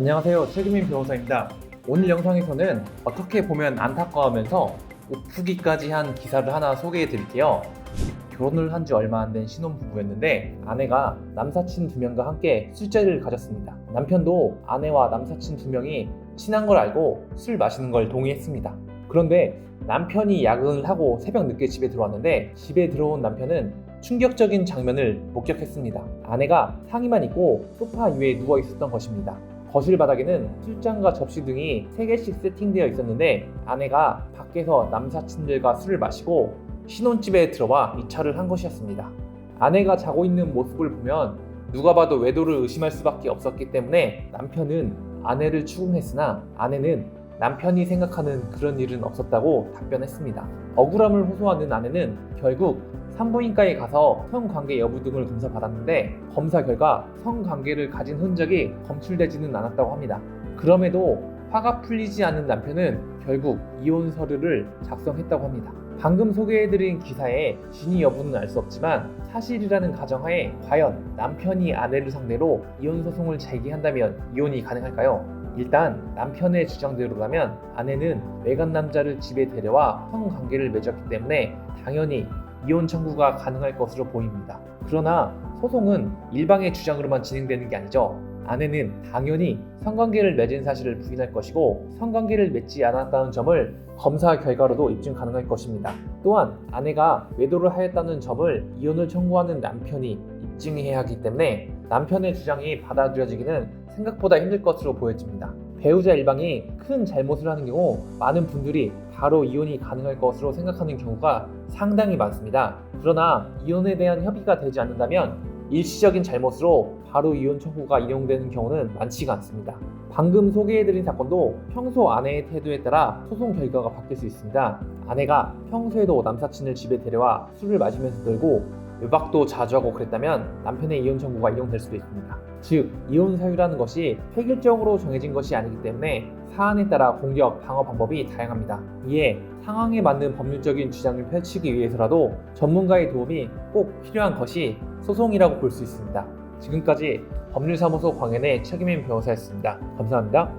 안녕하세요. 최규민 변호사입니다. 오늘 영상에서는 어떻게 보면 안타까워하면서 오프기까지 한 기사를 하나 소개해 드릴게요. 결혼을 한 지 얼마 안 된 신혼부부였는데 아내가 남사친 2명과 함께 술자리를 가졌습니다. 남편도 아내와 남사친 2명이 친한 걸 알고 술 마시는 걸 동의했습니다. 그런데 남편이 야근을 하고 새벽 늦게 집에 들어왔는데 집에 들어온 남편은 충격적인 장면을 목격했습니다. 아내가 상의만 입고 소파 위에 누워 있었던 것입니다. 거실 바닥에는 술잔과 접시 등이 3개씩 세팅되어 있었는데 아내가 밖에서 남사친들과 술을 마시고 신혼집에 들어와 이차를 한 것이었습니다. 아내가 자고 있는 모습을 보면 누가 봐도 외도를 의심할 수밖에 없었기 때문에 남편은 아내를 추궁했으나 아내는 남편이 생각하는 그런 일은 없었다고 답변했습니다. 억울함을 호소하는 아내는 결국 산부인과에 가서 성관계 여부 등을 검사받았는데 검사 결과 성관계를 가진 흔적이 검출되지는 않았다고 합니다. 그럼에도 화가 풀리지 않은 남편은 결국 이혼 서류를 작성했다고 합니다. 방금 소개해드린 기사의 진위 여부는 알 수 없지만 사실이라는 가정하에 과연 남편이 아내를 상대로 이혼 소송을 제기한다면 이혼이 가능할까요? 일단 남편의 주장대로라면 아내는 외간 남자를 집에 데려와 성관계를 맺었기 때문에 당연히 이혼 청구가 가능할 것으로 보입니다. 그러나 소송은 일방의 주장으로만 진행되는 게 아니죠. 아내는 당연히 성관계를 맺은 사실을 부인할 것이고 성관계를 맺지 않았다는 점을 검사 결과로도 입증 가능할 것입니다. 또한 아내가 외도를 하였다는 점을 이혼을 청구하는 남편이 입증해야 하기 때문에 남편의 주장이 받아들여지기는 생각보다 힘들 것으로 보여집니다. 배우자 일방이 큰 잘못을 하는 경우 많은 분들이 바로 이혼이 가능할 것으로 생각하는 경우가 상당히 많습니다. 그러나 이혼에 대한 협의가 되지 않는다면 일시적인 잘못으로 바로 이혼 청구가 인용되는 경우는 많지가 않습니다. 방금 소개해드린 사건도 평소 아내의 태도에 따라 소송 결과가 바뀔 수 있습니다. 아내가 평소에도 남사친을 집에 데려와 술을 마시면서 놀고 외박도 자주 하고 그랬다면 남편의 이혼 청구가 인용될 수도 있습니다. 즉, 이혼 사유라는 것이 획일적으로 정해진 것이 아니기 때문에 사안에 따라 공격, 방어 방법이 다양합니다. 이에 상황에 맞는 법률적인 주장을 펼치기 위해서라도 전문가의 도움이 꼭 필요한 것이 소송이라고 볼 수 있습니다. 지금까지 법률사무소 광현의 최규민 변호사였습니다. 감사합니다.